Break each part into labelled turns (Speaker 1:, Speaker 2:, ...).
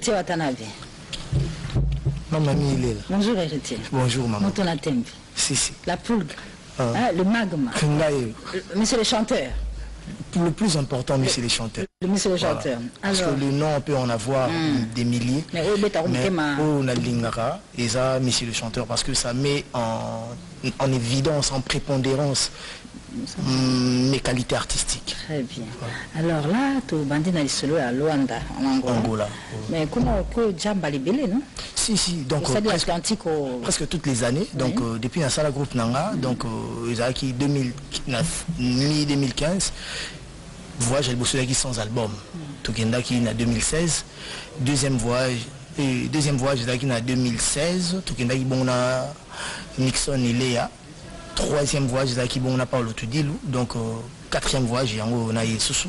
Speaker 1: Héritier Watanabe.
Speaker 2: Maman, il est là.
Speaker 1: Bonjour Héritier.
Speaker 2: Bonjour maman.
Speaker 1: Motonatembe.
Speaker 2: Si, si.
Speaker 1: La poule. Hein, le magma. Monsieur le chanteur.
Speaker 2: Le plus important, monsieur les chanteurs.
Speaker 1: Monsieur le chanteur.
Speaker 2: Parce que le nom, on peut en avoir des milliers. Mais on a l'ingara, et ça, monsieur le chanteur, parce que ça met en évidence, en prépondérance mes qualités artistiques.
Speaker 1: Très bien. Alors là, tu bandis dans le à Luanda, en Angola. Mais comment que Djamba libellé, non?
Speaker 2: Si, si. Donc presque toutes les années. Donc depuis un seul groupe Nanga, donc ils ont acquis 2009, mi-2015. Voyage qui sans album. Tokenda qui est en 2016. Deuxième voyage qui est en 2016. Tokenda qui bon na Nixon et Léa. Troisième voyage qui bon na Paulo Tudilou. Donc quatrième voyage on a Yesusu.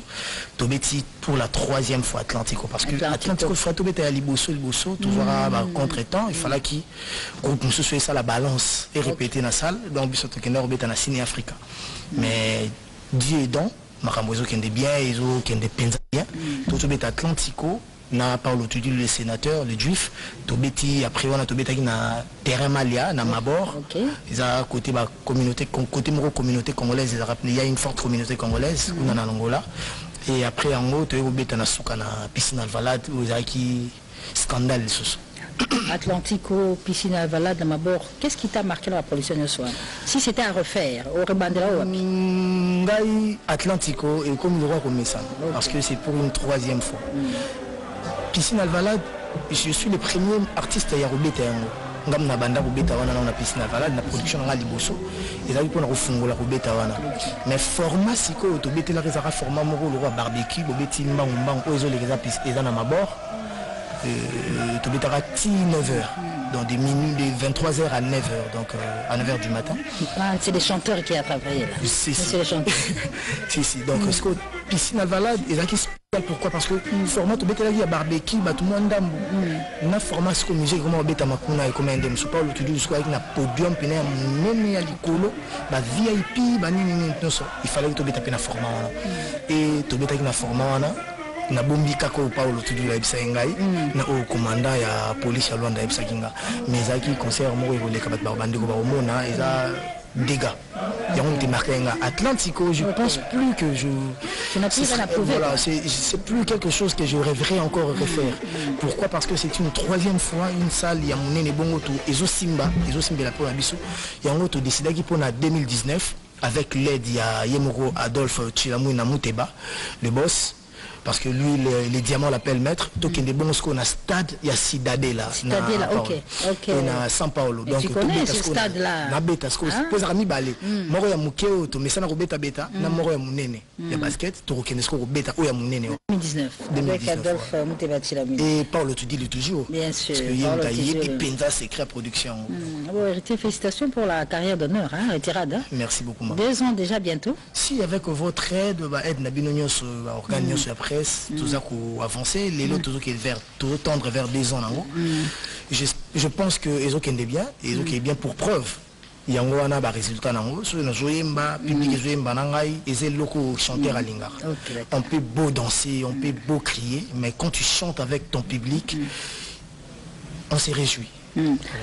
Speaker 2: Tobeti pour la troisième fois Atlantico parce que Atlantico fois Tobeti à Liboso toujours à contre-temps. Il fallait qu'il groupe nous soit ça la balance et répéter dans la salle. Donc biso Tokenda obeta na Ciné Africa. Mais Dieu aidant. Makambozo qui est bien, ils ont qui est bien. Tout le Atlantico, na Paulo Tudil le sénateur, le juif. Tobeti après on a Tobeti qui na terrain Malia, na Mabor. Ils ont côté communauté congolaise, il y a une forte communauté congolaise on en Angola. Et après en haut tu es na souka na piscine Alvalade où il y a qui scandale sous.
Speaker 1: Atlantico, piscine Alvalade, Mabor. Qu'est-ce qui t'a marqué dans la production de soir? Si c'était à refaire, au rebandela ou
Speaker 2: Atlantico et comme le roi comme ça, parce que c'est pour une troisième fois. Piscine Alvalade, je suis le premier artiste à Yarobeta. Ngam na banda Robeta wana na piscine Alvalade na production na liboso. Ils avaient pour na refungola Robeta wana. Mais format siko to betela rezara format moko le roi barbecue, bobeti mbang ozo les piscine eza na Mabor. Tu à 9h, dans des minutes de 23h à 9h, donc à 9h du matin.
Speaker 1: C'est les chanteurs qui a travaillé là.
Speaker 2: C'est
Speaker 1: les chanteurs.
Speaker 2: si. Donc, ce que piscine Alvalade, et là qui spécial pourquoi? Parce que le format tu bêtes là barbecue, tout le monde d'ambo. Na format ce que musique comment bêta makuna et comment indem. C'est pas le tout du square avec na podium, pena même à l'icolo, bah VIP, bah nini non ça. Il fallait que tu bêtes na format et tu bêtes na format na bombi kako Paulo Tudila ebisa ngai na o commandant ya police ya Luanda ebisa kinga mais aki concert mo évolué kabat barbandi ko ba omona eza dégâts il y a un petit marqué Atlantico. Je pense plus que voilà, c'est plus quelque chose que je rêverais encore refaire. Pourquoi? Parce que c'est une troisième fois une salle il y a mon nene bongo tout ezo simba la pour abiso il y a un autre décidé qui pour 2019 avec l'aide il y a Yemoro Adolphe Chilamou na Muteba le boss. Parce que lui, les diamants l'appellent maître. Donc, il y a des bons qu'on a stade, il y a Cidadela.
Speaker 1: Cidadela, ok.
Speaker 2: Et à São Paulo.
Speaker 1: Donc, tu connais ce stade-là?
Speaker 2: Na beta, ce que pose à mi balé. Moro ya mukeo, to mesana robeta beta, na moro ya munene. Ya basket, to rekenesko robeta o ya munene.
Speaker 1: 2019. Avec Adolphe Muteba Chilamou.
Speaker 2: Et Paulo, tu dis le toujours.
Speaker 1: Bien sûr.
Speaker 2: Parce que Yem Taïe, puis Penza s'écrit à production.
Speaker 1: Héritier, félicitations pour la carrière d'honneur, hein, retirade.
Speaker 2: Merci beaucoup, maman.
Speaker 1: 2 ans déjà bientôt.
Speaker 2: Si, avec votre aide, aide Nabinonios, organe sur la presse, tout ça qu'on avancé, les lots, tout ça qui est vers, tout tendre vers 2 ans en haut. Je pense que les autres bien, les autres bien pour preuve. Il y a un résultat en haut, sur le Zoémba, public Zoémba Nangai, et c'est le locaux chanteur à Lingar. On peut beau danser, on peut beau crier, mais quand tu chantes avec ton public, on s'est réjoui.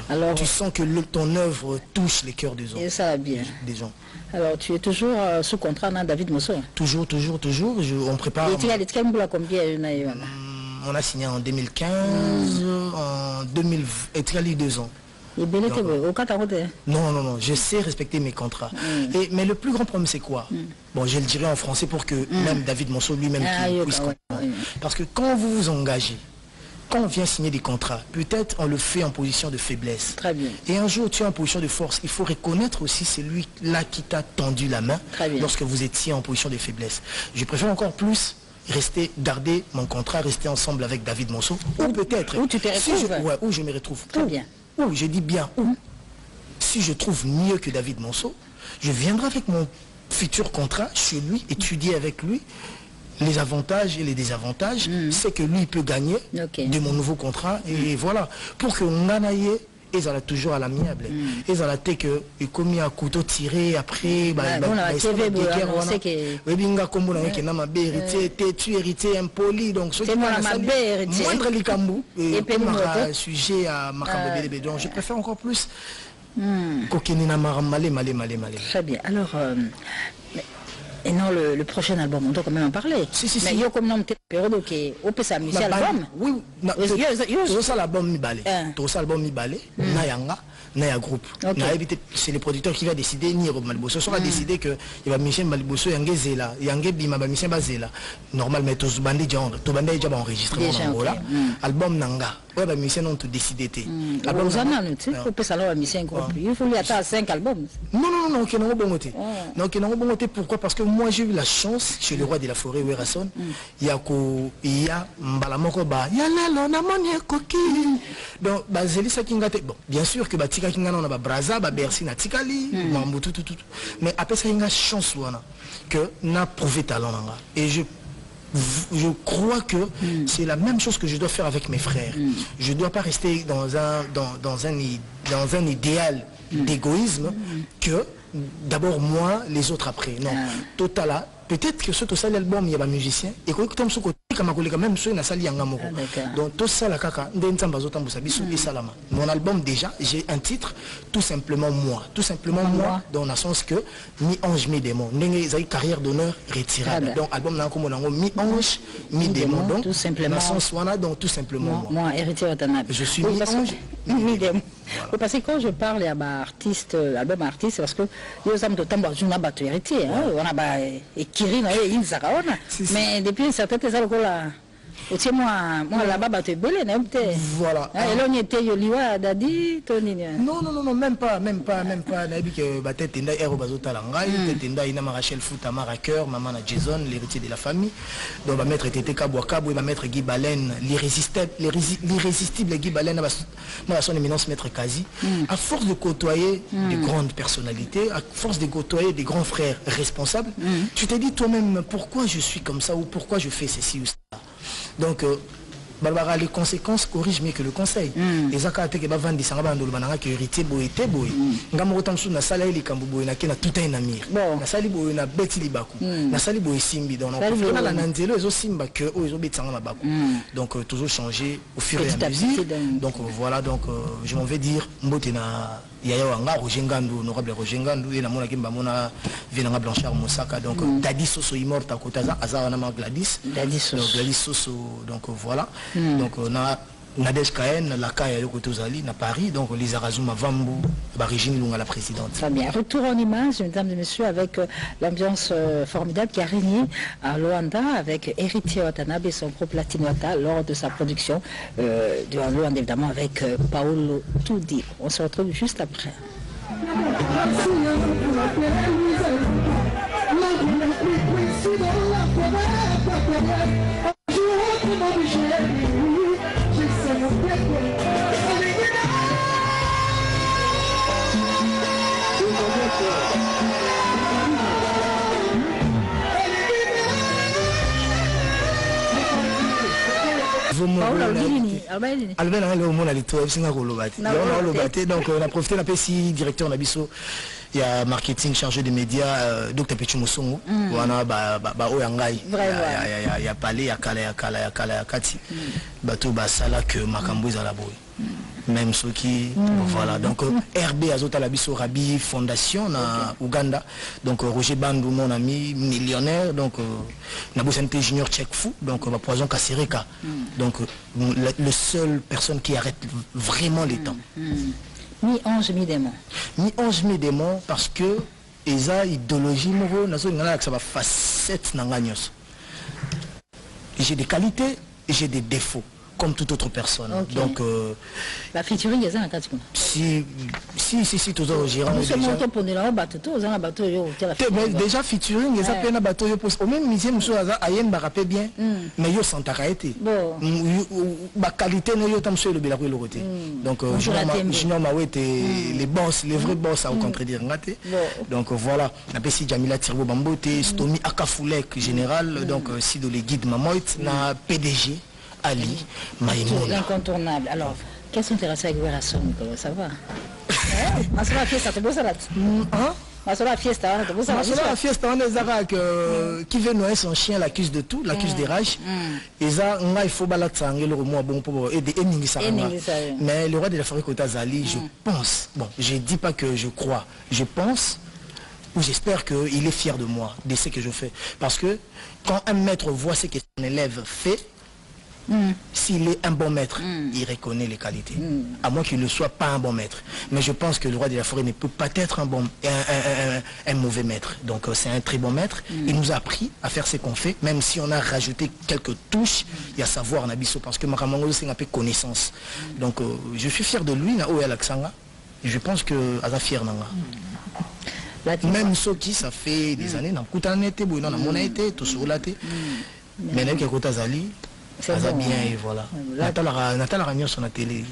Speaker 2: Alors, tu sens que ton œuvre touche les cœurs des gens.
Speaker 1: Et ça va bien.
Speaker 2: Des gens.
Speaker 1: Alors, tu es toujours sous contrat dans David Mosso?
Speaker 2: Toujours. On prépare.
Speaker 1: Et tu as combien?
Speaker 2: On a signé en 2015, en 2020, et tu as eu 2 ans.
Speaker 1: Et donc,
Speaker 2: non, je sais respecter mes contrats. Mais le plus grand problème, c'est quoi? Bon, je le dirai en français pour que même David Mosso lui-même puisse comprendre. Parce que quand vous vous engagez, quand on vient signer des contrats, peut-être on le fait en position de faiblesse.
Speaker 1: Très bien.
Speaker 2: Et un jour, tu es en position de force. Il faut reconnaître aussi celui-là qui t'a tendu la main lorsque vous étiez en position de faiblesse. Je préfère encore plus garder mon contrat, rester ensemble avec David Mosso. Ou peut-être...
Speaker 1: Où tu te retrouves.
Speaker 2: Où je me retrouve.
Speaker 1: Très bien.
Speaker 2: Oui, je dis bien où. Si je trouve mieux que David Mosso, je viendrai avec mon futur contrat chez lui, étudier avec lui les avantages et les désavantages, c'est que lui peut gagner de mon nouveau contrat. Et voilà, pour que on ait ils ont toujours à l'amiable. Ils ont la tête que ils commis un couteau tiré après tu héritier impoli donc ce qui moindre likambu et sujet à makambo. Donc je préfère encore plus
Speaker 1: très bien. Alors et non, le prochain album, on doit quand même en parler. Mais il y a comme nom de période qui est au Michel album.
Speaker 2: Oui, ça l'album mi balé. Tout ça l'album mi balé. Nayanga, Naya groupe. C'est le producteur qui va décider ni Rob Maliboso. Ça va décider que il va Michel Maliboso Yangé Zela, Yangé Bima Michel Bazela. Normal mais tous bandits déjà déjà enregistré en Angola. Album Nanga. Ouais, bah, Michel, on te décide.
Speaker 1: Album Zana, tu sais, on peut savoir Michel groupe. Il faut lui attendre 5 albums.
Speaker 2: Non, qui n'ont pas bon côté. Non, qui n'ont pas bon côté. Pourquoi? Parce que moi, j'ai eu la chance, chez le roi de la forêt, Werason, il y a Mbalamokoba, il y a là, on a mon coquille. Donc, Bazeli Sakingate, bon, bien sûr que Batika Kingana, on a Braza, Bercy, Natikali, Mambo, tout. Mais après ça, il y a une chance, que n'a prouvé talent. Et je crois que c'est la même chose que je dois faire avec mes frères. Je ne dois pas rester dans un idéal d'égoïsme que d'abord moi, les autres après. Non, total. Peut-être que ce tout ça l'album il y a un musicien et que comme ce côté même sur na sali yanga moko. Donc tout ça la kaka ndenzamba zotambusa biso et salama. Mon album déjà, j'ai un titre tout simplement moi dans le sens que mi ange mi démon. Ndenge zai carrière d'honneur retirable. Donc album na comme nango mi ange mi démon donc
Speaker 1: tout simplement
Speaker 2: sens wana donc tout simplement
Speaker 1: moi héritier Watanabe.
Speaker 2: Je suis mi ange
Speaker 1: mi démon. Parce que quand je parle à artiste album artiste parce que yo sam to tamba juna bato héritier on a ba Kiri na ye Zakaona mais depuis certains temps là moi là-bas bato belé na mte
Speaker 2: voilà
Speaker 1: et là on était yoliwa dadi toni
Speaker 2: non même pas na bi que batet tenda ero bazotala ngai tenda ina Rachel Fouta Mara Cœur maman na Jason l'héritier de la famille donc va mettre Tété Kabouakabou et va mettre Guy Baleine l'irrésistible Guy Baleine na son éminence maître Kazi à force de côtoyer de grandes personnalités à force de côtoyer des grands frères responsables tu te dis toi-même pourquoi je suis comme ça ou pourquoi je fais ceci ou ça. Donc, Barbara, les conséquences corrigent mieux que le conseil. Et Zaka Teke Bavandi Sangabando, le Bananga qui hérité boy, té boy. Ngamotansu na sala ili kambuboy na kena tout un amir. Na sali boy na beti libaku. Na sali boy simbi. Donc, on a la nanzelo, ils ont simba que eux, ils ont beti sangama baku. Donc, toujours changer au fur et à mesure. Donc, voilà, donc, je m'en vais dire, Mbote na. Yaya Wanga, Roger Ngandou, honorable Roger Ngandou, et la mona Kimba Mona, Vénanga Blanchard Moussaka, donc Dadis Soso immorte à Kotaza, Azawanama Gladys. Gladys Soso, donc voilà. Donc on a Nadège Kahen, la Kaya Yokotozali, à Paris, donc les Arazuma Vambou, Barigine Lunga la présidente.
Speaker 1: Très bien. Retour en image, mesdames et messieurs, avec l'ambiance formidable qui a régné à Luanda avec Héritier Watanabe et son groupe Latinoata lors de sa production de Luanda, évidemment, avec Paolo Tudi. On se retrouve juste après.
Speaker 2: Donc on a profité d'un peu si directeur Nabiso il y a marketing chargé des médias Dr Pechu Moussongo on a Oyangai il y a Palais il y a Kala Kati bateau basala que Makambo est à la boue même ceux qui voilà donc RB Azota Labiso Rabi Fondation na Ouganda donc Roger Bandou mon ami millionnaire donc Nabosente Junior Tchèque fou donc Poison Kassereka donc le seul personne qui arrête vraiment les temps
Speaker 1: mi-ange mi-démon
Speaker 2: mi-ange mi-démon parce que eza idéologie moro nazo ngana que ça va facette nanganyos j'ai des qualités et j'ai des défauts comme toute autre personne. Donc
Speaker 1: la featuring
Speaker 2: si toujours gérant déjà featuring ça peine bateau au même musée monsieur ayen ba rapper bien mais yo santaka été ba qualité no yo tam sur le belako le côté donc junior mawete les boss les vrais boss à contredire ngate donc voilà na pesi Jamila Tirbo Bambote Stomi Akafulek général donc Sido les guides Mamoit na PDG Ali Maïmouna.
Speaker 1: L'incontournable. Alors, Quelles sont tes relations avec Werason, Nicolas? Ça va? Ma soeur, la fiesta, t'es beau ça là? Ma soeur, la fiesta, t'es beau ça là?
Speaker 2: Ma soeur, la fiesta, on est là qui veut noyer son chien, l'accuse de tout, l'accuse des rages. Et ça, il faut balattre le remous bon pour aider Eningi Saranga. Mais le roi de la forêt Kota Zali, je pense, bon, je dis pas que je crois, je pense, ou j'espère qu'il est fier de moi, de ce que je fais. Parce que quand un maître voit ce que son élève fait, s'il est un bon maître, il reconnaît les qualités. À moins qu'il ne soit pas un bon maître. Mais je pense que le roi de la forêt ne peut pas être un mauvais maître. Donc c'est un très bon maître. Il nous a appris à faire ce qu'on fait, même si on a rajouté quelques touches, il y a savoir Nabiso, parce que Makamango c'est un peu connaissance. Donc je suis fier de lui, Naoya Laksanga, et je pense que Aza fier Nanga. Même ceux qui ça fait des années, dans Koutanete, dans la monnaie, tout sur la tête. Mais là, Kota Zali, ça va bien et voilà. Nathalie Ragnon sur la télé.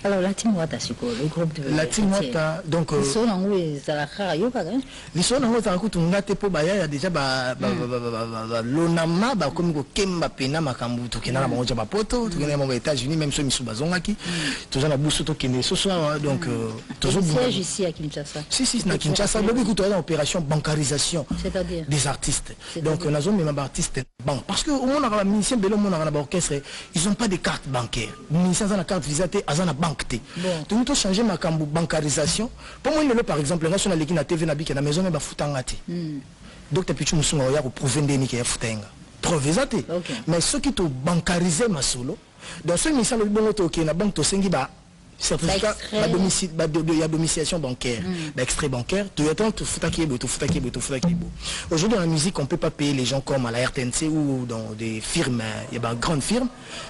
Speaker 1: Alors la team Wata le groupe de
Speaker 2: la team Wata donc
Speaker 1: ils sont en haut et ça la rara yoka hein.
Speaker 2: Ils sont en haut ça coûte un gâteau pour baya déjà l'onama comme ko kemba pena makambu to kena ba ba poto to kena ba États-Unis même ceux misubazonga qui toujours na buso to kene ce soir donc toujours
Speaker 1: siège ici à Kinshasa.
Speaker 2: Si na Kinshasa donc écoute on opération bancarisation
Speaker 1: c'est-à-dire
Speaker 2: des artistes. Donc na zone même artiste banque parce que au monde a musicien belo monde a orchestre ils ont pas de carte bancaire. Musicien a la carte Visa à la banque. Donc, nous changer ma bancarisation. Pour moi, par exemple, nous sommes à TV, à la maison, mais foutangati. Donc, tu peux nous prouver que foutenga. Preuve. Mais ceux qui ont bancarisé ma solo, dans ce ministère, le bon auto qui est la banque, tu as certificat de domiciliation bancaire, extrait bancaire, aujourd'hui dans la musique on ne peut pas payer les gens comme à la RTNC ou dans des firmes, il y a des grandes firmes,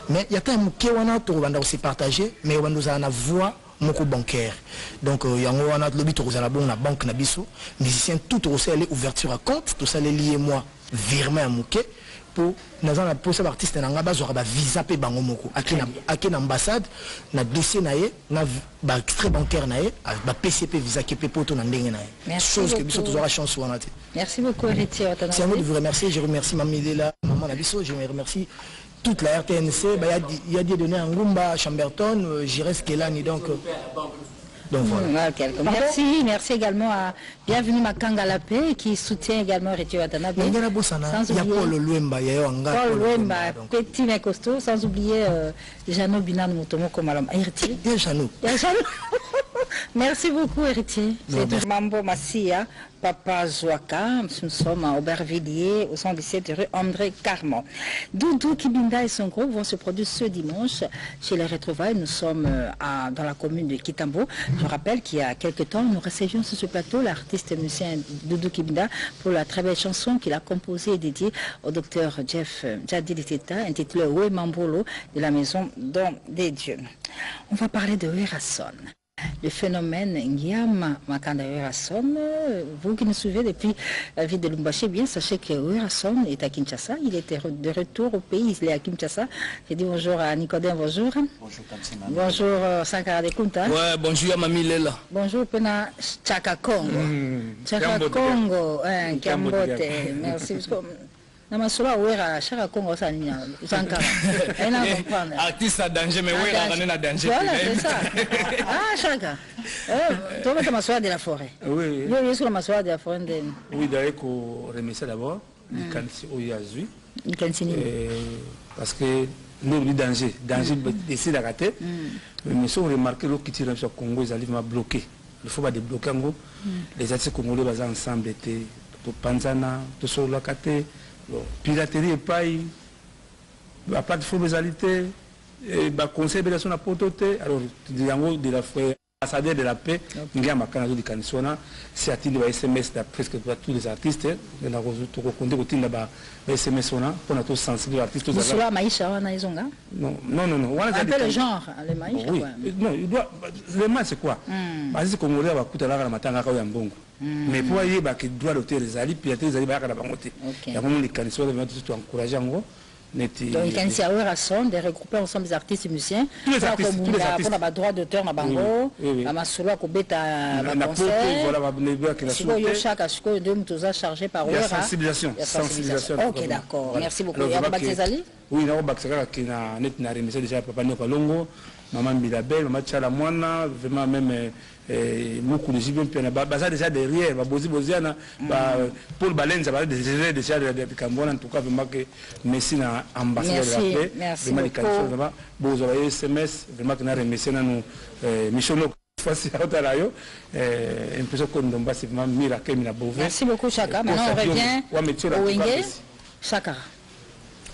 Speaker 2: mais il y a un qui est aussi partagé, mais on nous a une voix bancaire. Donc il y a un lobby à la banque Nabiso, musicien tout aussi aller ouverture à compte, tout ça les liés moi virement à Mouké. Pour ces artistes na ngaba zo ba visa pe bango moko akina ambassade na dossier naé na ba extrait bancaire naé ba PCP visa ke pe poto na ndenge naé chose que biso toujours la chance wana te.
Speaker 1: Merci beaucoup Héritier Watanabe.
Speaker 2: C'est à moi de vous remercier, je remercie Mamie Lela, maman Nabiso, je remercie toute la RTNC, il y a des données en Ngumba, Chamberton, Jires Kelani donc voilà.
Speaker 1: Merci également à Bienvenue Makanga Lapé qui soutient également Héritier Watanabe.
Speaker 2: Sans oublier Paul Luemba,
Speaker 1: petit mais costaud, sans oublier Jano Binan Motomo comme alors Héritier. Merci beaucoup Héritier. C'est Mambo Massia, Papa Zouaka, nous sommes à Aubervilliers, au 117 rue André Carmon. Doudou Kibinda et son groupe vont se produire ce dimanche chez les Retrouvailles. Nous sommes dans la commune de Kitambo. Je rappelle qu'il y a quelques temps, nous recevions sur ce plateau l'artiste musicien Doudou Kibinda pour la très belle chanson qu'il a composée et dédiée au docteur Jeff Djadiliteta, intitulée Oué Mambolo de la Maison Don des Dieux. On va parler de Werason. Le phénomène Ngiama Makanda Werason, vous qui nous suivez depuis la ville de Lumbashi, bien sachez que Werason est à Kinshasa. Il était de retour au pays, il est à Kinshasa. J'ai dit bonjour à Nicodème, bonjour. Bonjour Sankara de Kunta.
Speaker 3: Ouais, bonjour à Mamie Lela.
Speaker 1: Bonjour Pena Chaka Congo. Chaka Congo, Kambote. Merci. Namasura ouera Chaka Congo ça n'y a Sankara.
Speaker 3: Artiste à danger mais ouera on est à danger.
Speaker 1: Voilà c'est ça. Ah Chaka. Toi tu m'assois de la forêt.
Speaker 3: Oui.
Speaker 1: Je suis sur la m'assoir de la forêt.
Speaker 3: Oui d'ailleurs qu'on remercie d'abord les candidatures au Yazui.
Speaker 1: Les cantines.
Speaker 3: Parce que nous le danger d'essayer d'arrêter. Mais si on remarque l'eau qui tire sur Congo ils arrivent à bloquer. Il faut pas débloquer en gros. Les artistes congolais basés ensemble étaient tout Panzana, tout sur la Kate. Piraterie et paille, la plateforme égalité, et le conseil de la pototé, alors de la ambassadeur de la paix, il y a un canal de Kanisona, c'est à titre de SMS de presque tous les artistes, et la recontée au titre de SMS pour notre sensible artiste.
Speaker 1: Vous savez, Maïcha, on a ils ont là?
Speaker 3: Non.
Speaker 1: Un peu le genre, le Maïcha.
Speaker 3: Oui, non, il doit. Le mal c'est quoi? Parce que Congolais va coûter la matin à Kayambongo. Mais pour y aller, il doit l'hôtel les alliés, puis les alliés à la banque. Il y a vraiment les Kanisona qui sont encouragés en gros. Donc, il y a Werason, de regrouper ensemble des artistes et musiciens. Tous les artistes. Pour avoir droit d'auteur, Nabango, la Massoula, Kobeta, la concert. Chaque chose, chargé par Wera. Sensibilisation.
Speaker 1: Ok, d'accord. Merci beaucoup. Et
Speaker 3: oui na bakisaka kina net na remise déjà papa Nyoka Longo maman Bilabel maman Tchala Mwana vraiment même beaucoup de jibin puis baza déjà derrière babozi boziana Paul Balenza ba déjà de Cambona en tout cas vraiment que merci na ambassadeur de la paix vraiment les qualités vraiment bozo SMS vraiment que na remercier na nous Michel Merci
Speaker 1: beaucoup Chaka. Maintenant on revient au Wenge. Chaka.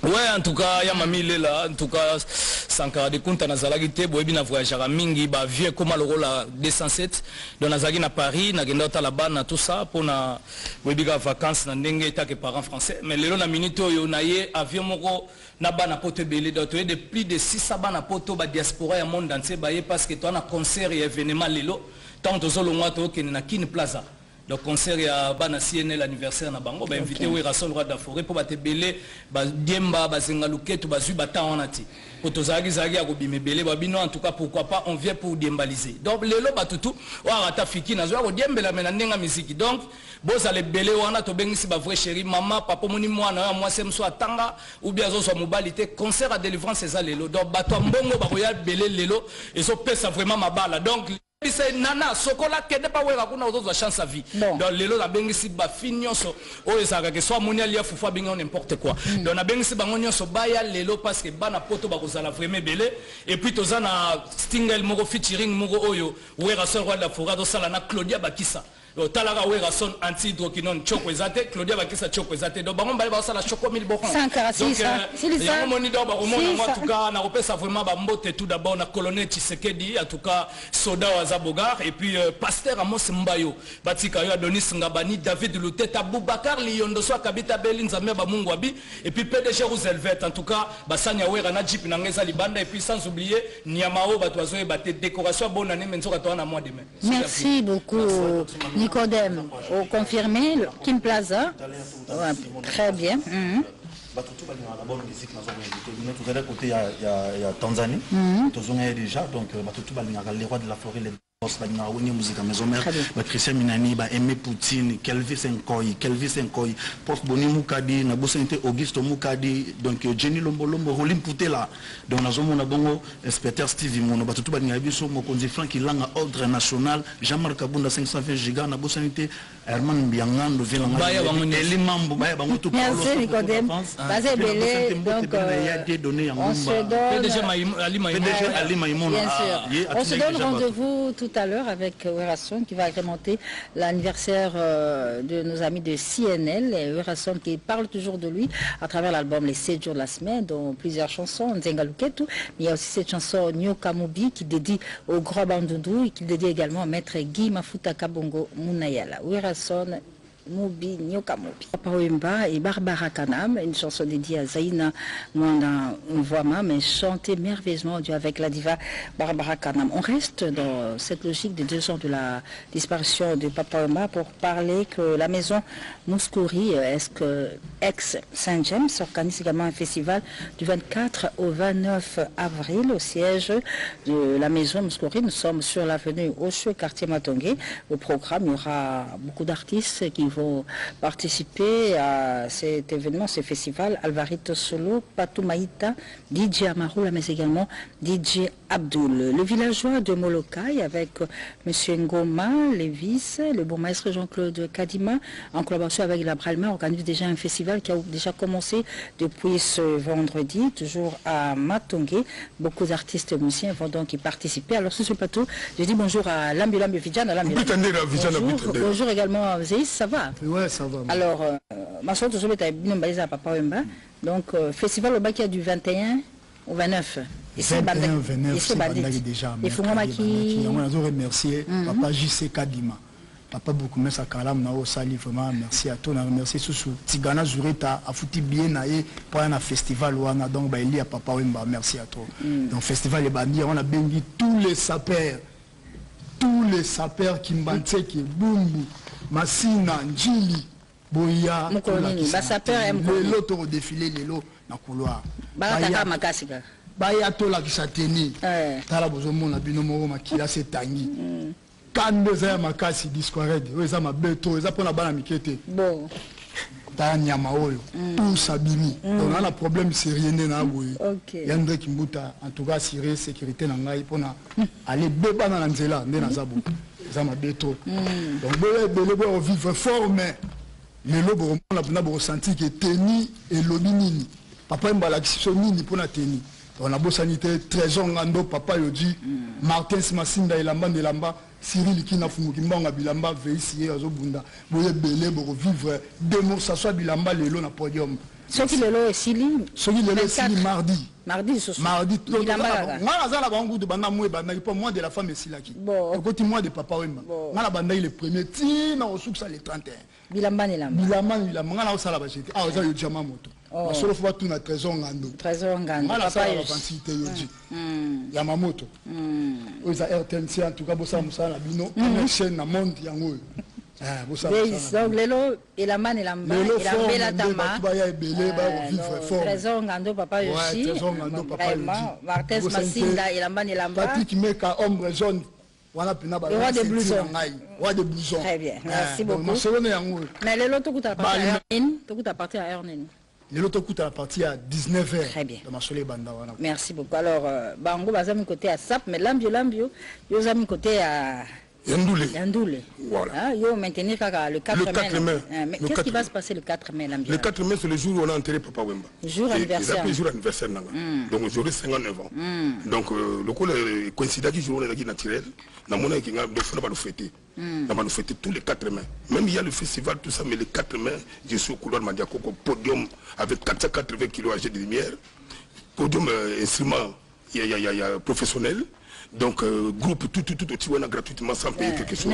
Speaker 2: Ouais, en tout cas, il y a mamie là, en tout cas, Sankara de Kunta Nazalagite, Boebi na voyage à Mingi, ba vieux comme le rôle 207, dans Nazagi na Paris, na genda là-bas, na tout ça, pour na Boebi ga vacances, na ndenge ta que parents français. Mais le na minute yo na ye avion moko na ba na poto belé, donc de plus de 600 ba na poto ba diaspora ya monde entier ba ye parce que toi na concert et événement lelo, tant de zolo ngwa to ke na Kin Plaza. Le concert ya bana CNL anniversaire na bango ba invité oui Rasson roi de la forêt pour bater belé ba diemba ba zengaluketu ba zu bata onati poto zagi ya ko bimé belé ba bino en tout cas pourquoi pas on vient pour diembaliser donc lelo batutu wa rata fiki na zo ko diembela mena ndenga musique donc boza le belé wana to bengisi ba vrai chéri mama papa moni mwana ya mwase mso atanga ou bien zo so mobilité concert à délivrance eza lelo donc bato mbongo ba koya belé lelo et so pesa vraiment mabala donc c'est nana sokola kede pa wera kuna ozo chance à vie donc lelo la bengisi ba finyoso o ezaka que soit monia lia fufa binga n'importe quoi donc na bengisi bango nyonso baya lelo parce que bana poto ba kozala vraiment belé et puis tozana stingel moko featuring moko oyo wera son roi de la forêt do sala na Claudia Bakissa talaga wera son anti-hydroquinone choko ezate Claudia Bakissa choko ezate donc bango bale ba sala choko mil bokon donc ya moni do ba romona moi en tout cas na repesa vraiment ba mbote tout d'abord na colonel Tshisekedi en tout cas soda Bogar et puis pasteur Amos Mbayo Batika yo Adonis Ngabani David Luteta Boubacar Liondo so Kabita Belin Zamé ba Mungwabi et puis PDG Roosevelt en tout cas Basanya Wera na Jeep na ngeza libanda et puis sans oublier Niamao batwazo et baté décoration bonne année menzo ka na mois demain.
Speaker 1: Merci beaucoup Nicodème. Au confirmé Kim Plaza. Ouais, très bien.
Speaker 4: Tout à l'heure côté il y a Tanzanie, déjà donc les rois de la forêt les musique à maison mère, Christian Minani, Aimé Poutine, Kelvis Nkoy, Prof Boni Moukadi, Nabosente Augusto Moukadi, donc Jenny Lombolombo, Rolim Poutela, donc Nazomo Nabongo, inspecteur Steve Mono, Batutu Baniabiso, Mokonzi Franck, Ilanga, Ordre National, Jean-Marc Abunda 520 gigas, Nabosente, Herman Biangan, Elimambo,
Speaker 1: merci Nicodème, basé belé, donc on se donne rendez-vous tout à l'heure avec Werasson qui va agrémenter l'anniversaire de nos amis de CNL et Werasson qui parle toujours de lui à travers l'album Les 7 jours de la semaine dont plusieurs chansons Nzengaluketu, mais il y a aussi cette chanson Nyoka Mobi qui dédie au grand Bandundu et qui dédie également à Maître Guy Mafuta Kabongo Munayala. Werasson Mobi, Nyoka Mobi. Papa Wemba et Barbara Kanam, une chanson dédiée à Zaina Mwanda Mvwama, mais chantée merveilleusement avec la diva Barbara Kanam. On reste dans cette logique de 2 ans de la disparition de Papa Wemba pour parler que la maison Mouskouri, ex-Saint-James, organise également un festival du 24 au 29 avril au siège de la maison Mouskouri. Nous sommes sur l'avenue Osho, quartier Matongé. Au programme, il y aura beaucoup d'artistes qui vont participer à cet événement, ce festival. Alvarito Solo, Patou Maïta, DJ Amaroula, mais également DJ Abdoul. Le villageois de Molokai avec M. Ngoma, Lévis, le bourgmestre Jean-Claude Kadima, en collaboration avec la Bralma, organise déjà un festival qui a déjà commencé depuis ce vendredi, toujours à Matongé. Beaucoup d'artistes musiciens vont donc y participer. Alors sur ce plateau, je dis bonjour à Lambi Vidjan. Bonjour également à Zéis, ça va?
Speaker 5: Oui, ça va.
Speaker 1: Alors, ma soeur, toujours à Papa Wemba. Donc, festival au Bakia du 21 au 29.
Speaker 5: 21 au 29, c'est déjà.
Speaker 1: Il faut remercier
Speaker 5: Papa JC Kadima. Papa beaucoup mais ça kalam na au sali vraiment merci à toi, on a remercié sous Tigana Zureta a foutu bien naé pour un festival wana donc ba ili à Papa Wemba merci à toi. Donc festival les bandits on a bengi tous les sapeurs qui m'banté qui Bumbu Masina Njili Boya
Speaker 1: ba sapeur
Speaker 5: l'autre au défilé lelo na couloir
Speaker 1: ba taka makasika
Speaker 5: baya to la kisateni tala bozo mona bino moko makila se tangi kande za makasi discourage eza mabeto eza pona bana mikete
Speaker 1: bon
Speaker 5: ta nyama oyo tout sabimi donc on a problème sérieux na boye Yandre Kimbuta en tout cas assurer sécurité na ngai pona aller beba na nzela nde na zabu za mabeto donc bele vivre fort mais lelo bo na bo sentir que teni et lobinini papa mbala kiso nini pona teni on a beau sanité trésor ngando papa yo dit Martin Masinda elamba ndelamba Cyril qui n'a fumu kimbanga bilamba veisi azo bunda boye belé bo vivre demo ça soit bilamba lelo na podium
Speaker 1: ce qui lelo est sili mardi ce soir
Speaker 5: mardi ngala zala bangu de bana mwe bana pour moi de la femme esilaki côté moi de papa wemba ngala banda il est premier tina au suksa le 31
Speaker 1: bilamba
Speaker 5: ngala osala ba jete ah oza yo jama moto solo faut tout na trésor ngando ngala
Speaker 1: papa
Speaker 5: yo fancité yo ji Yamamoto oza RTNC en tout cas bossa musala bino une chaîne na monde yango
Speaker 1: donc lelo elamba la tama trésor ngando papa yoshi Martin Masinda elamba
Speaker 5: Patrick Meka ombre jaune voilà pina ba
Speaker 1: roi de blouson
Speaker 5: très
Speaker 1: bien merci beaucoup mais lelo tokuta partir à Ernen
Speaker 5: lelo tokuta la partie à 19h
Speaker 1: très bien
Speaker 5: dans Masole banda wana
Speaker 1: merci beaucoup alors bango bazami côté à Sap mais lambio yo zami côté à Yandoulé. Voilà. Yo maintenir le 4 mai. Mais qu'est-ce qui va se passer le 4 mai?
Speaker 6: Le 4 mai, c'est le jour où on a enterré Papa Wemba.
Speaker 1: Jour anniversaire.
Speaker 6: C'est le jour anniversaire. Donc j'aurai 59 ans. Donc le coup, coïncident du jour où on est naturel, dans mon équipe, on va nous fêter. On va nous fêter tous les 4 mai. Même il y a le festival, tout ça, mais le 4 mai, je suis au couloir Madiako, podium avec 480 kg âgé de lumière. Podium instrument, il y a professionnel. Donc, groupe tout gratuitement sans payer quelque chose.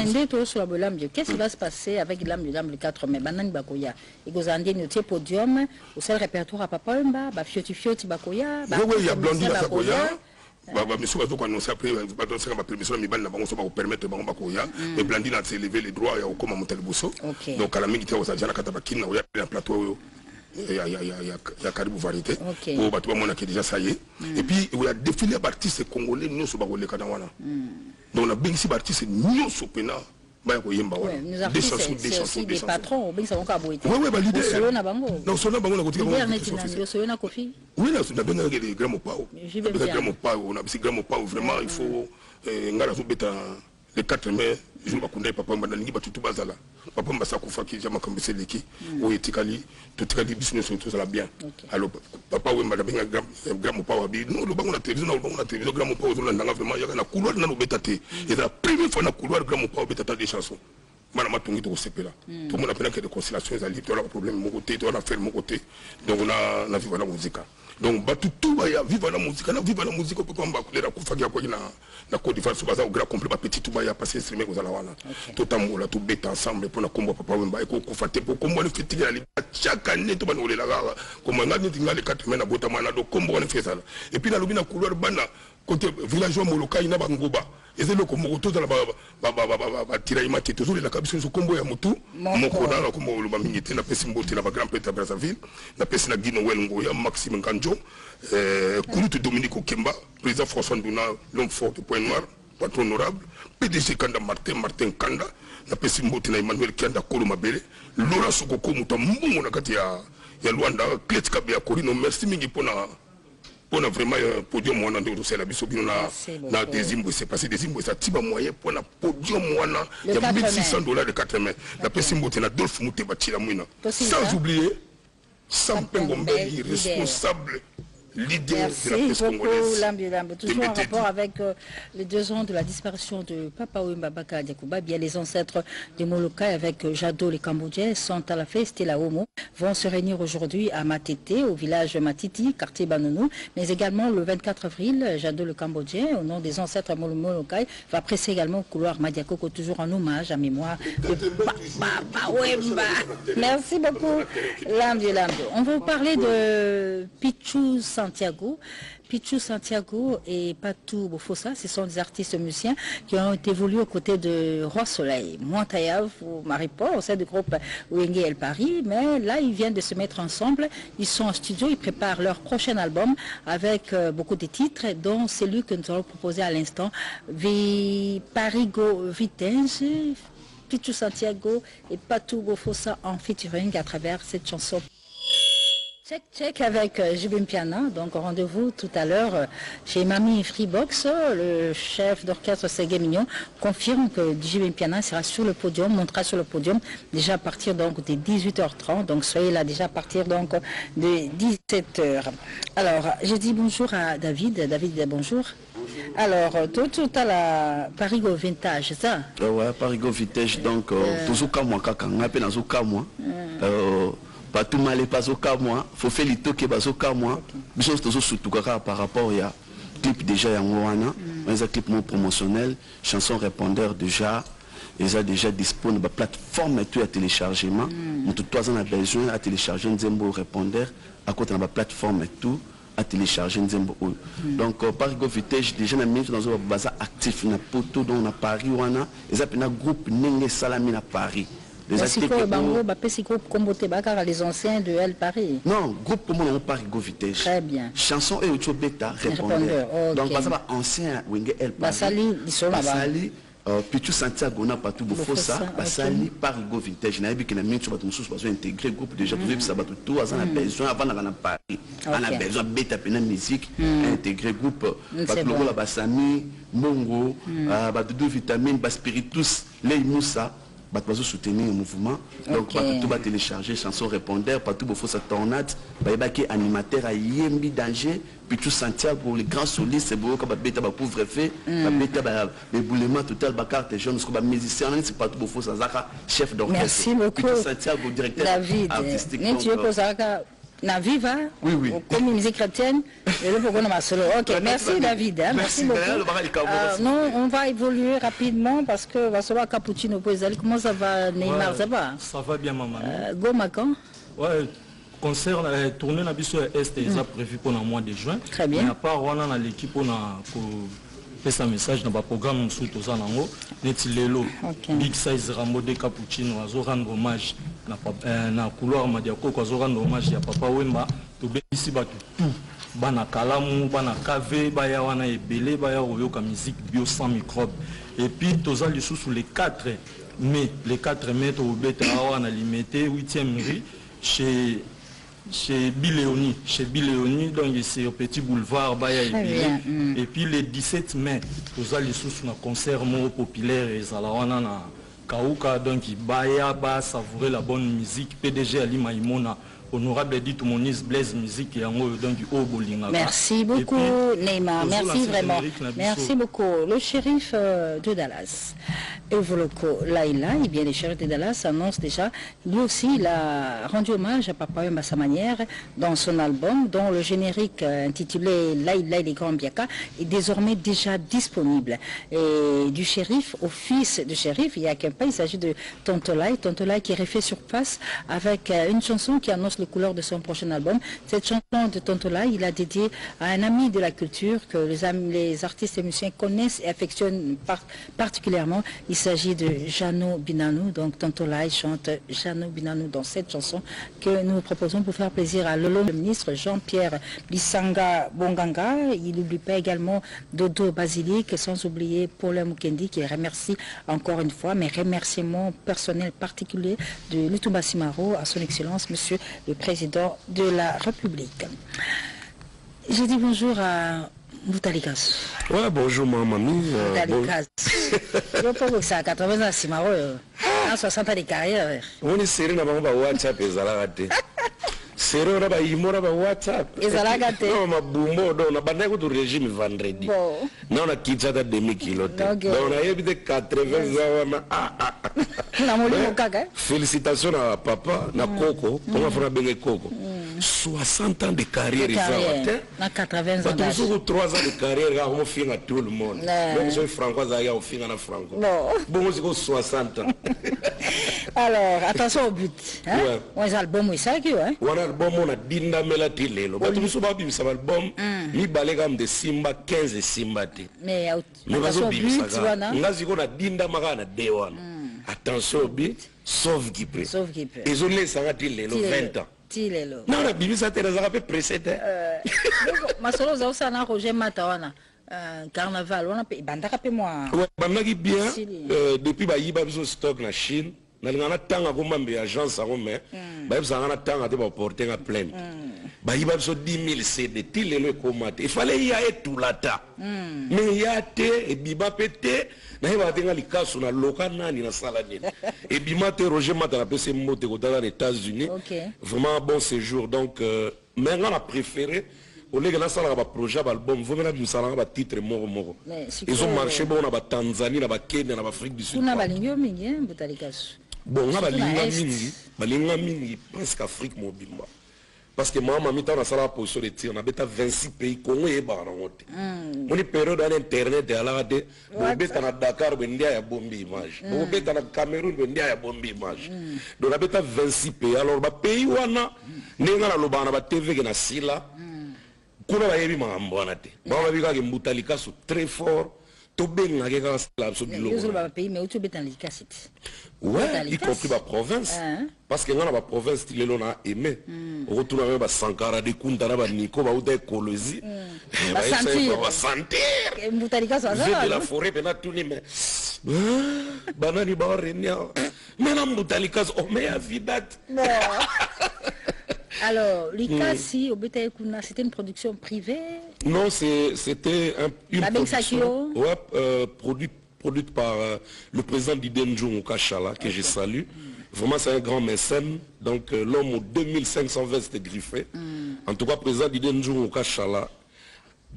Speaker 1: Qu'est-ce qui va se passer avec l'âme le 4 mai? Banani Bakoya. Et vous avez un podium, au seul répertoire à Papa Wemba, Fioti Bakoya.
Speaker 6: Oui, il y a Blondine Bakoya. Monsieur va annoncer après, vous pas donner ma permission, mais on va permettre Bakoya. Mais Blandine a élevé les droits au Koma Montelboso. Donc, à la minute, on a Katabakina, il y a un plateau. Il y a caribou variété. On a déjà ça y est. Et puis il y a défilé d'artistes congolais nous sommes les Kanawana. Donc on a bien ici d'artistes nous sommes pena.
Speaker 1: Des chansons, des patrons, oui,
Speaker 6: l'idée. Non, son bango na côté. Oui, là, on a bien les grammes pao. On a bien grammes pao vraiment il faut ngara beta le 4 mai, je ne vais pas papa Mbandalingi tout bazala. Papa Mbasakufa qui jamais comme c'est l'équipe. Ou etikali, tout est business tout ça bien. Alors papa Wemba bien gramme pas habi. Non, le bango na télévision, le bango na télévision gramme pas au là vraiment il y a la couloir na betate. Et la première fois na couloir gramme pas betata des chansons. Madame Tongi to sepela. Tout le monde a plein que de conciliation, ils ont des problèmes mon côté, toi on a fait mon côté. Donc on a vu la musique. Donc tout va vivre la musique, on peut pas m'bakouler la kufagia kwa na Côte d'Ivoire sur au grand complet petit tout va y passer streamer aux alawana. Tout amour là tout bête ensemble pour na combo papa Wemba et ko kufate pour combo le fêter la chaque année tout ba no la comme on a dit ngale 4 mai na botamana do combo on fait ça. Et puis na lobina couloir bana côté villageois moloka ina bangoba. Et c'est le combo tout dans la tiraillement toujours la cabine sur combo ya mutu moko na combo le bamingité na pesimbote na grand père Brazzaville na pesi na Guino Welngo ya Maxime Nganjo Kouloutou Dominique Okemba président François Ndouna l'homme fort de Point-Noir patron honorable PDG Kanda Martin Kanda na pesimbote na Emmanuel Kanda Kolo Mabele Laurent Sokoko muta mbongo na kati ya Luanda Clet Kabia Corino merci mingi pona vraiment podium wana ndio tosala biso bino na dezimbo c'est passé dezimbo ça tiba moyen pour na podium wana il y a $1,600 de 4 mai la pesimbo tena Dolph Muteba tila mwina sans oublier Sampé Ngombe responsable leader de la presse congolaise.
Speaker 1: Toujours en rapport avec les 2 ans de la disparition de Papa Wemba Baka Diakouba, bien les ancêtres de Molokai avec Jado les Cambodgiens sont à la fête et la Homo vont se réunir aujourd'hui à Matete, au village Matiti, quartier Banonou, mais également le 24 avril, Jado le Cambodgien, au nom des ancêtres Molokai, va presser également au couloir Madiakoko, toujours en hommage à mémoire de Papa Wemba. Merci beaucoup, Lambio. On va vous parler de Pichu Santiago et Patou Bofossa, ce sont des artistes musiciens qui ont évolué aux côtés de Roi Soleil, Mointayav ou Maripor, au sein du groupe Wenge El Paris, mais là ils viennent de se mettre ensemble, ils sont en studio, ils préparent leur prochain album avec beaucoup de titres, dont celui que nous allons proposer à l'instant, Parigo Vitenge. Pichu Santiago et Patou Bofosa en featuring à travers cette chanson. Check avec Jibim Piana, donc rendez-vous tout à l'heure chez Mami Freebox. Le chef d'orchestre Ségué Mignon confirme que Jibim Piana sera sur le podium, montera sur le podium déjà à partir donc des 18h30, donc soyez là déjà à partir donc de 17h. Alors, je dis bonjour à David. David, bonjour. Alors, tout à la Parigo Vintage, c'est ça?
Speaker 7: Ouais, Parigo Vintage, donc, toujours comme moi, quand on appelle dans moi. Pas tout mal pas au cas moi faut faire les toques pas au cas moi chose toujours surtout par rapport à clip déjà en wana un clip non promotionnel chanson répondeur déjà ils a déjà disponible plateforme et tout à téléchargement tout toi on a besoin à télécharger un zembo répondeur à côté de la plateforme et tout à télécharger un zembo donc par Vintage déjà mis dans un bazar actif na poto dont on a Paris wana ils appellent un groupe Nenge Salami à Paris. Les
Speaker 1: anciens de El Paris.
Speaker 7: Non, groupe comme on parle Vintage.
Speaker 1: Très bien.
Speaker 7: Chanson et autre bêta répondeur. Donc par exemple ancien Wenge El Paris. Basali, Pichu Santiago n'a pas tout beau ça. Basali Paris Vintage. N'a que la minute sur votre source besoin intégrer groupe déjà tout ça tout on a besoin avant d'aller à Paris. On a besoin bêta pena musique intégrer groupe. Batlo la Basami, Mongo, Badoudou Vitamine, Baspiritus, Les Moussa. Bah, tu vas soutenir le mouvement, donc tout va télécharger chanson répondeur, pas tout beau sa tornade, bah animateur à Yembi danger, puis tout sentir pour les grands solistes, c'est beau comme bêta bah pauvre fait, bah bêta bah éboulement total bah carte jaune, ce musicien, c'est pas tout beau sa zaka chef d'orchestre.
Speaker 1: Merci beaucoup.
Speaker 7: Puis tout sentir directeur
Speaker 1: David,
Speaker 7: artistique.
Speaker 1: Na viva,
Speaker 7: oui.
Speaker 1: Comme musique chrétienne, et le programme ma solo. Ok, merci David, hein, merci beaucoup. Non, on va évoluer rapidement parce que va se voir Cappuccino Poisali. Comment ça va, Neymar? Ça va?
Speaker 8: Ça va bien, maman.
Speaker 1: Go Macan?
Speaker 8: Ouais, concert, tournée na biso Est, ils ont prévu pour le mois de juin.
Speaker 1: Très bien.
Speaker 8: Mais à part, on a l'équipe, on a fait un message dans le programme sous tous en haut. Netilelo, Big Size Rambo de Cappuccino, à rendre hommage. Na couloir Madiako, à rendre hommage à Papa Wemba. To be ici batu tout. Bana kalamu, bana kave, baya wana ebele, baya oyoka musique bio sans microbe. Et puis toza les sous les 4 mai, les 4 mai to beta wana limité 8e rue chez Biléoni, donc c'est au petit boulevard Baya et puis le 17 mai, nous allons sous un concert populaire et Zalawana na Kauka, donc Baya ba savourer la bonne musique, PDG Ali Maïmona. Honorable dit Moniz Blaise Musique et en haut donc du haut Bolinga.
Speaker 1: Merci beaucoup Neymar, merci vraiment. Merci beaucoup. Le shérif de Dallas, Evoloko Laila, et bien le shérif de Dallas annonce déjà, lui aussi il a rendu hommage à Papa Wemba à sa manière dans son album dont le générique intitulé Laila et les Grands Biaka est désormais déjà disponible. Et du shérif au fils du shérif, il n'y a qu'un pas, il s'agit de Tontolai qui est refait sur place avec une chanson qui annonce les couleurs de son prochain album. Cette chanson de Tontolai, il a dédié à un ami de la culture que les artistes et musiciens connaissent et affectionnent particulièrement. Il s'agit de Jano Binanou. Donc Tontolai chante Jano Binanou dans cette chanson que nous proposons pour faire plaisir à le ministre Jean-Pierre Bissanga Bonganga. Il n'oublie pas également Dodo Basilique, sans oublier Paul Mukendi qui remercie encore une fois, mes remerciements personnels particuliers de Lutumba Simaro à son excellence, monsieur le président de la République. Je dis bonjour à Moutalikas.
Speaker 6: Ouais, bonjour ma mamie.
Speaker 1: Moutalikas. Je ne peux pas que ça à 80 ans, Simaro, à 60 ans de carrière.
Speaker 6: On est serré dans ma WhatsApp et Zalagate. Serré dans ma imora ma WhatsApp.
Speaker 1: Et Zalagate.
Speaker 6: Non, ma bumbo, on a bandé au régime vendredi.
Speaker 1: Bon.
Speaker 6: Non, on a quitté à demi-kilote. Donc, on a évité 80 ans. Félicitations à papa, à Coco. On a fait bien Coco. 60 ans de carrière, il
Speaker 1: a 80 ans.
Speaker 6: Toujours 3 ans de carrière, on fait à tout le monde. Même si Franco Zaya, on fait à Franco. Bon, c'est 60 ans.
Speaker 1: Alors, attention au but. On a un album, oui, ça qui est.
Speaker 6: On a un album, on a Dinda Melatile. On a un album, mi balégam de Simba, 15 Simba.
Speaker 1: Mais attention au but,
Speaker 6: on a Dinda Magana Dewan. Attention au but, sauf qui peut. Ils ont laissé le 20 ans. Non, la Bible, ça te les a fait précédé.
Speaker 1: Ma solo, ça a Roger Matawana. carnaval, on a payé. Bandaka paye moi.
Speaker 6: Ouais, bandaki bien. Depuis bayiba biso stock na Chine. Nalingana tanga komambe agence arome. Baibsanga tanga te ba porter en pleine. Bayiba biso 10 000 CD tilelo komate. Il fallait y aller tout lata. Mais y a te et biba pété. Na hiba tenga likasu na loka nani na sala nini. Et bimate Roger Mata na pese mote kotala les États-Unis. Vraiment un bon séjour. Donc maintenant on a préféré au lieu de la salle à projet album, vous venez de salle à titre moro. Ils ont marché bon à Tanzanie, à Kenya, à Afrique du Sud.
Speaker 1: On a balingo mingi, Boutalikas.
Speaker 6: Bon, on a balinga mingi, presque Afrique mobile. Parce que moi, maman, dans la salle à position de tir, on a 26 pays, Congo et Barangote. On est période à l'internet, à la de, on est à Dakar, on est à bombi image. On est à Cameroun, on est à bombi image. Donc on a 26 pays. Alors, le pays où on a, on a la TV qui est Sila. Kuna ba yebi mambo wana te ba bika ke Mutalika so très fort to benga ke ka sala so bilo
Speaker 1: yo ba pays mais auto betalika c'est
Speaker 6: ouais y compris ba province parce que ngana ba province tilelo na aimé retourna même ba Sankara de Kundara ba Niko ba uta écologie
Speaker 1: ba
Speaker 6: sentir
Speaker 1: Mutalika so
Speaker 6: de la forêt pena tuni mais banani ba renia mais na Mutalika so mais avidat.
Speaker 1: Alors, l'ICASI, c'était une production privée?
Speaker 6: Non, c'était une production produite par le président d'Idenjou Kachala, que je salue. Vraiment, c'est un grand mécène. Donc, l'homme aux 2500 vestes griffées. En tout cas, président d'Idenjou Kachala,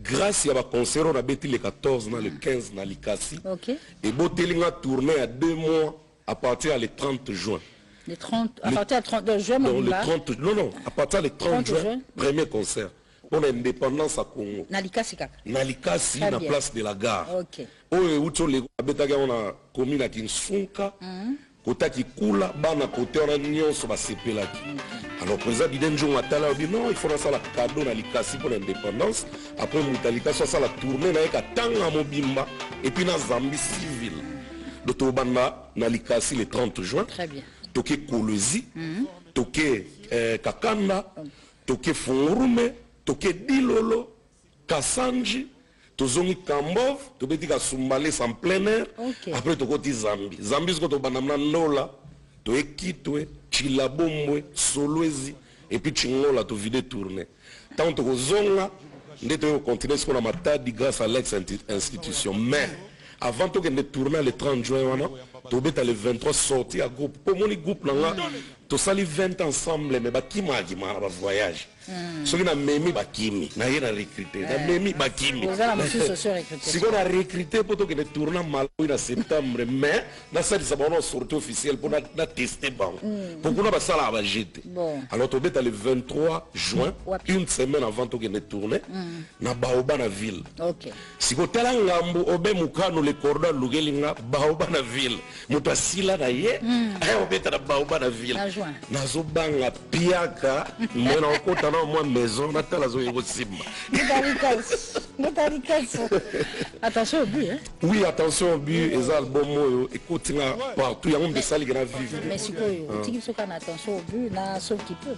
Speaker 6: grâce à la concert, on a bêti le 14, le 15 dans l'ICASI. Et Boteling a tourné à 2 mois à partir du 30 juin.
Speaker 1: À partir du 30 juin,
Speaker 6: à partir du 30 juin, premier concert. Pour l'indépendance à Congo. Nalikasi, na place de la gare. On a commis la Kinsunka, Kota Kikula, Bana Kote, on a Nyon, sur la Sepelaki. Alors, le président d'Idenjou Matala a dit non, il faut faire la cadeau Nalikasi pour l'indépendance. Après, Moutalika, ça la tournée, na Tanga Mobimba, et puis na Zambie civile. Donc, Tobanda, Nalikasi le 30 juin.
Speaker 1: Très bien.
Speaker 6: Toke Kolozi, Toke Kakanda, Toke Fonrume, Toke Dilolo, Kassanji, Tozongi Kambov, Tobeti Kasumbale en plein air, après Tokoti Zambi. Zambi, c'est quand on a Nola, Toke Kitwe, Chilabomwe, Solwezi, et puis Chingola, to vide tourner. Tant que Zonga, on continue ce qu'on a matadi grâce à l'ex-institution. Mais, avant de tourner le 30 juin, Tobet a le 23 sorti à groupe. Pour mon groupe, tu sali 20 ensemble, mais Bakima a voyage. Ce qui n'a même pas Bakimi, n'a rien à recruter. N'a même pas Bakimi. Si on a recruté pour que le tournant mal en septembre, mais dans cette sortie officielle pour tester. Pour qu'on a ça à jeter. Alors Tobet a le 23 juin, une semaine avant que le tourner, na Baoba na ville. Si on a un Obe Mukano le cordon Lugelinga, Baoba na ville. Mutasila na ye, obeta na Baoba na ville. Nazobanga piaka, mena okota na moi maison, na tala zo yego simba.
Speaker 1: Attention au but, hein?
Speaker 6: Oui, attention au but, les albums, écoute, partout, il y a un message qui est vivre.
Speaker 1: Mais si tu as attention au but, sauf qu'il peut.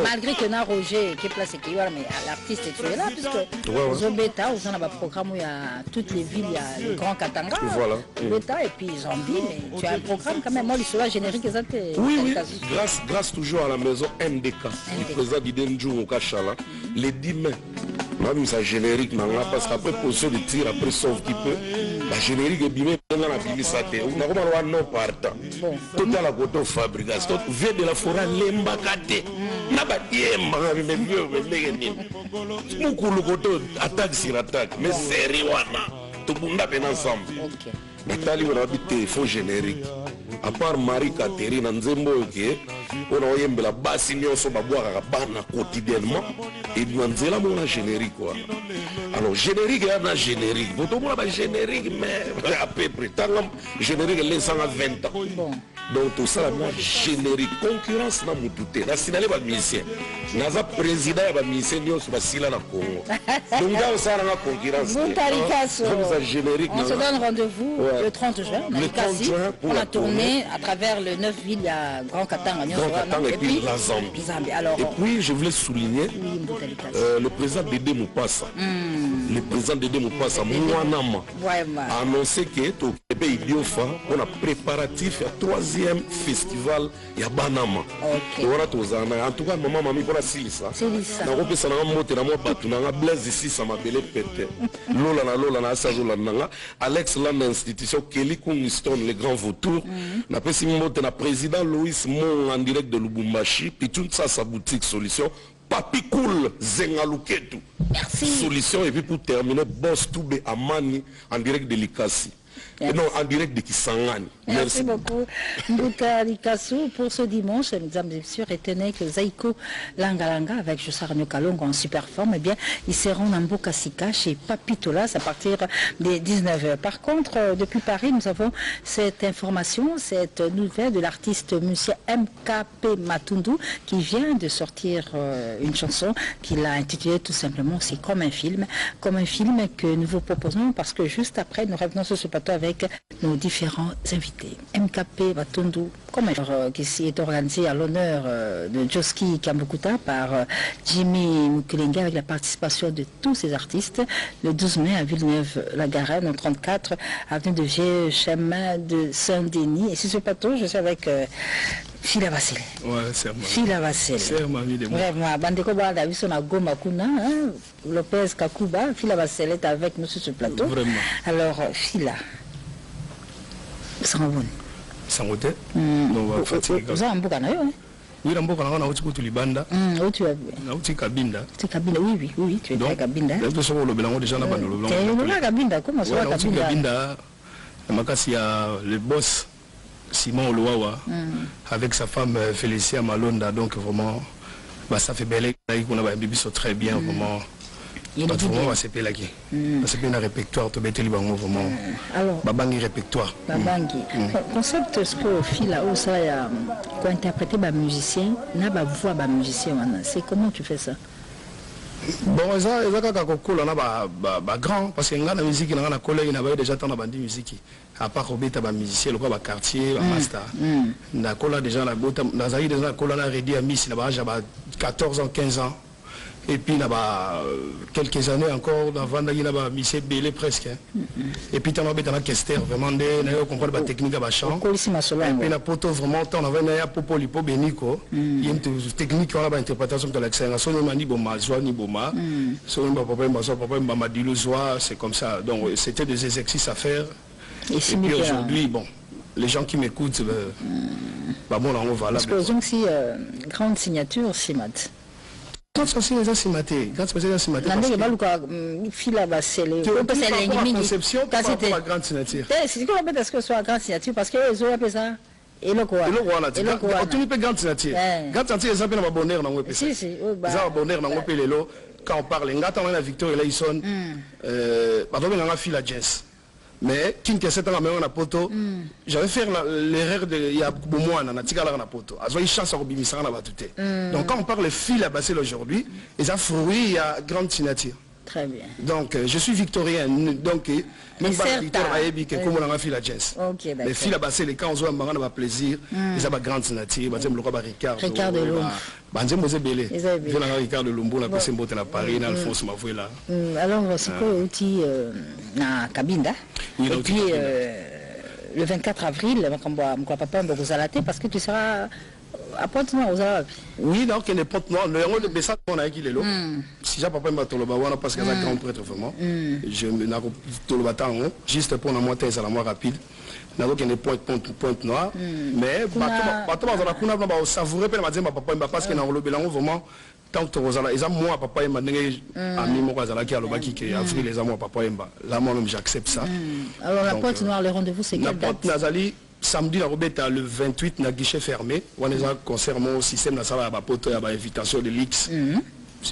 Speaker 1: Malgré que na Roger qui est placé, mais l'artiste est là, puisque Zobeta, on a un programme où il y a toutes les villes, il y a le Grand Katanga, Zobeta et puis Zambie, mais tu as un programme quand même, moi, l'histoire générique, exactement.
Speaker 6: Oui, grâce toujours à la maison MDK, le président d'Idenjou au Kachala, les 10 mai. Même ça générique, parce qu'après position de tir, après sauf qui peut, la générique est bimé dans la bibliothèque. On a vraiment un nom partant. Total à côté fabrication. Vient de la forêt l'embacate. N'a pas dit mais mieux, mais mieux. Beaucoup le côté attaque sur attaque, mais c'est Riwana. Tout le monde est ensemble. Nathalie, on a habité faux générique. À part Marie-Catherine, Nzembo, on a eu la basse, on a boire quotidiennement. Et nous avons un générique. Alors, générique, il y a un générique. Vous avez un générique, mais à peu près. Générique, il est 120 ans. donc tout ça la générique concurrence na mututé na sinale ba musicien naza président ya ba musicien nyo sur basila na Congo donc là ça na concurrence
Speaker 1: ça
Speaker 6: générique
Speaker 1: on se donne rendez-vous le 30 juin
Speaker 6: le 30 juin
Speaker 1: pour la tournée à travers les 9 villes, il y a Grand Katanga
Speaker 6: et puis la Zambie.
Speaker 1: Alors,
Speaker 6: et puis je voulais souligner le président Dédé Moupassa le président Dédé Moupassa Mouanama a annoncé que tout pays Idiofa on a préparatif à 3e festival ya Banama. En tout cas maman mami pour la silisa. Na kopesa na moto na mo batu na Blaise ici ça m'appelait pété. Lola na sazola nanga Alex Land institution Kelly Kungston les grands vautours. Na pesi moto na président Louis Mon en direct de Lubumbashi puis tout ça sa boutique solution. Papi Cool Zengaluketu.
Speaker 1: Merci.
Speaker 6: Solution et puis pour terminer Boss Toube Amani en direct de Likasi. Non, en direct de Kisangani.
Speaker 1: Merci beaucoup, Mbouta Likassou, pour ce dimanche, mesdames et messieurs. Retenez que Zaiko Langalanga avec Jossarno Kalongo en super forme, eh bien, ils seront dans Mbokasika chez Papitolas à partir des 19h. Par contre, depuis Paris, nous avons cette information, cette nouvelle de l'artiste monsieur MKP Matundu qui vient de sortir une chanson qu'il a intitulée tout simplement C'est comme un film que nous vous proposons parce que juste après, nous revenons sur ce plateau avec nos différents invités. MKP Matundu, qui est organisé à l'honneur de Joski Kambukuta par Jimmy Mukelenga avec la participation de tous ces artistes le 12 mai à Villeneuve-la-Garenne, au 34 avenue de Vieux Chemin de Saint-Denis. Et sur ce plateau, je suis avec Fila Vassele.
Speaker 6: Ouais, c'est moi.
Speaker 1: Fila Vassele.
Speaker 6: C'est ma vie de moi.
Speaker 1: Vraiment, Bandeko Bada Wissona Goma Kuna, Lopez Kakuba, Fila Vassele est avec nous sur ce plateau.
Speaker 6: Vraiment.
Speaker 1: Alors, Fila. Sangote.
Speaker 6: Sangote. Non, va fatiguer.
Speaker 1: Vous avez un boucan, hein?
Speaker 6: Oui, un boucan, on a aussi pour Libanda.
Speaker 1: Où tu as vu?
Speaker 6: On a aussi Kabinda.
Speaker 1: C'est Kabinda, oui, tu es Kabinda.
Speaker 6: Donc, nous sommes le blanc déjà là-bas.
Speaker 1: Tu es Kabinda, comment ça va Kabinda?
Speaker 6: Kabinda, il y a le boss Simon Oluwawa avec sa femme Félicia Malonda, donc vraiment, ça fait belle. On a un bébé très bien, vraiment. Vraiment, c'est pas là qui. Parce qu'il y a un répertoire, tu peux vraiment. Alors, Babangi répertoire.
Speaker 1: Babangi. Concept, ce que Fila ou ça a interprété par musicien, n'a pas voix par musicien. C'est comment tu fais ça?
Speaker 6: Bon, ça c'est grand parce que la musique, il y a un collègue qui a déjà tant de musique. À part Robert, il y a un musicien, il y a un quartier, un master. Il y a déjà un Miss, il y a 14 ans, 15 ans. Et puis là-bas, quelques années encore, avant il y a Miss Bélé presque. Et puis il y a un Kester, vraiment, il y a comprendre la technique à la chambre. Et puis il y a Poto, vraiment, il y a Popo Lipo Beniko. Il y a une technique qui a l'interprétation de l'accent. C'est comme ça. Donc c'était des exercices à faire. Et puis aujourd'hui, bon, les gens qui m'écoutent, bon, là, on va là.
Speaker 1: Parce que donc si grande signature, Simat.
Speaker 6: Quand c'est aussi les assimatés, quand c'est les assimatés, parce que
Speaker 1: Fila Vassele,
Speaker 6: conception, c'est pas grande signature.
Speaker 1: C'est quoi la est-ce que soit grande signature parce que les autres appellent ça et le quoi.
Speaker 6: Tu peux grande signature. Grande signature, ça s'appelle un bonheur dans le pays.
Speaker 1: Si,
Speaker 6: ça un bonheur dans le pays là. Quand on parle, ngata on a Victor et là ils sont pardon mais on a Fila Jazz. Mais qui ne sait pas la poto, j'avais fait l'erreur de il y a beaucoup na tika la poto. Azoy chance au bimisara na batute. Donc quand on parle fil à passer aujourd'hui, et ça fruit il y a grande signature.
Speaker 1: Très bien.
Speaker 6: Donc je suis victorien donc même pas Victor Ayebi que comme on a fait la jazz.
Speaker 1: OK d'accord.
Speaker 6: Les fil à passer les quand on voit marana plesir, ils ont grande signature, bazem le roi Ricard.
Speaker 1: Ricard de Lumbu.
Speaker 6: Banze Mose Belé. Vient la Ricard de Lumbu la personne botte la Paris na Alphonse Mavouela.
Speaker 1: Alors c'est quoi outil na Kabinda? Et puis le 24 avril, mon papa va vous alater parce que tu seras à Pointe-Noire aux Arabes.
Speaker 6: Oui, donc il y a des Pointe-Noire. Le héros de Bessat, on a qui est là. Si j'ai papa m'a tolo bawana parce que c'est grand prêtre vraiment. Je n'ai tolo batang juste pour la moitié à la moins rapide. N'a donc il y a des Pointe-Noire. Mais bateau on a kuna ba savourer pe ma dire papa parce que dans le belango vraiment tant que Rosala, ils ont moi papa et ma ami mon Rosala qui a le baki qui avril les amours papa et là moi même j'accepte ça.
Speaker 1: Alors la Pointe-Noire, le rendez-vous c'est quelle date?
Speaker 6: Nazali samedi la Robeta le 28 na guichet fermé. On est en concert mon système na sala ba poto ya ba invitation de l'X.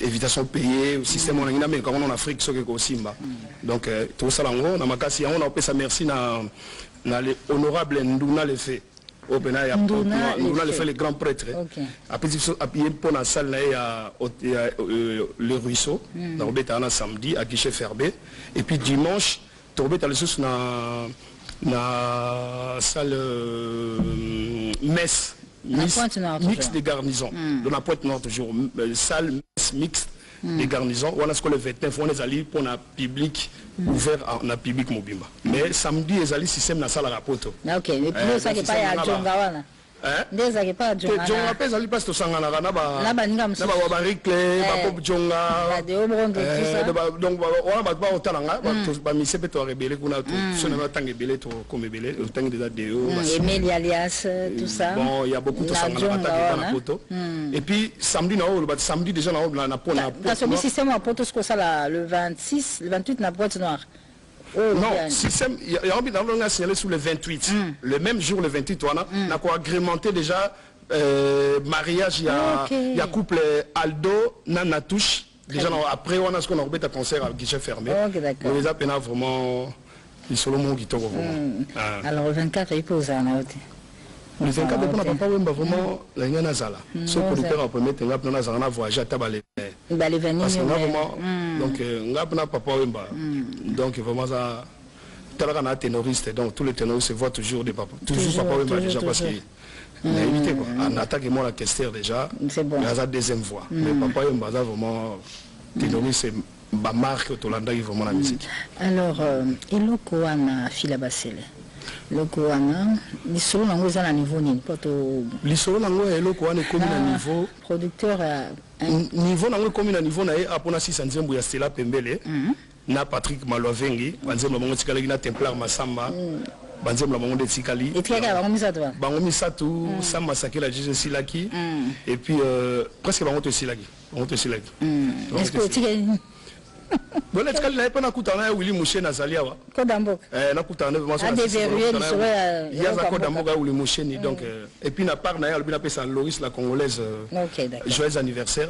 Speaker 6: Invitation payée au système on a mais comme en Afrique ce que Simba. Donc tout ça là on a makasi on a fait ça merci na les honorables Nduna le fait. on a fait les grands prêtres. Après, pour la salle, il y a le ruisseau, on a samedi à guichet fermé. Et puis dimanche, on a la salle messe. Mix des garnisons. Dans la pointe nord toujours. Salle mixte des garnisons. On a ce qu'on le 29, on est allé pour un public ouvert à un public mobile. Mais samedi, ils allés système dans la salle à la poto.
Speaker 1: Ok, et puis ça qui est pas à Djongawana. Des pas Djongawana.
Speaker 6: Djongawana, ils allés pas au Sangana. Là-bas, on va réclamer, Pop Djonga. Donc, on va pas au Talanga. On va se peut rebeller qu'on a tout. Si on a tant de belé, comme belé, le temps des ADO.
Speaker 1: Emile alias, tout ça.
Speaker 6: Bon, il y a beaucoup de Sangana dans la poto. Et puis, samedi, samedi déjà, on a pour la poto.
Speaker 1: Parce que le système à poto, c'est ça, le 26, le 28, la boîte noire.
Speaker 6: Non, système, il y a signalé sur le 28. Le même jour, le 28, on a agrémenté déjà mariage, il y a couple Aldo, Nanatouche. Déjà, après, on a ce qu'on a remis à concert à guichet fermé. On les a peine vraiment, ils sont le monde qui tombe vraiment.
Speaker 1: Alors, le 24, il pose un autre.
Speaker 6: Le 24, on n'a pas vraiment la ligne Nazala. Ce producteur a promis que nous avons voyagé à Tabalé. Parce qu'on a vraiment. Donc, on n'a pas Wemba. Donc, vraiment, ça. On a un ténoriste, donc tous les ténoristes se voient toujours des papas. Toujours Papa Wemba déjà parce qu'il a évité quoi. En attaque et moi la question déjà. C'est bon. Il y a la deuxième voix. Mais Papa Wemba, ça vraiment. Ténoriste, c'est ma marque au Tolanda qui est vraiment la musique.
Speaker 1: Alors, Eloko Wana Filabasele. Eloko Wana, l'isolo nango eza na niveau nini poto
Speaker 6: l'isolo nango eloko wana ekomi na niveau
Speaker 1: producteur
Speaker 6: niveau nango ekomi na niveau na ye apona 6 nzembo ya Stella Pembele na Patrick Malovengi banzembo bango tikalaki na Templar Masamba banzembo bango de tikali bango misatu Samba Sakela Jije Silaki et puis presque bango to Silaki est-ce que tikali bon, est-ce qu'elle n'avait pas nakutana Willy Mouché Nazaliawa
Speaker 1: Kodamboka
Speaker 6: nakutana vraiment il y a Kodamboka Willy Mouché donc et puis na part na ya albina pesa Loris la congolaise joyeux anniversaire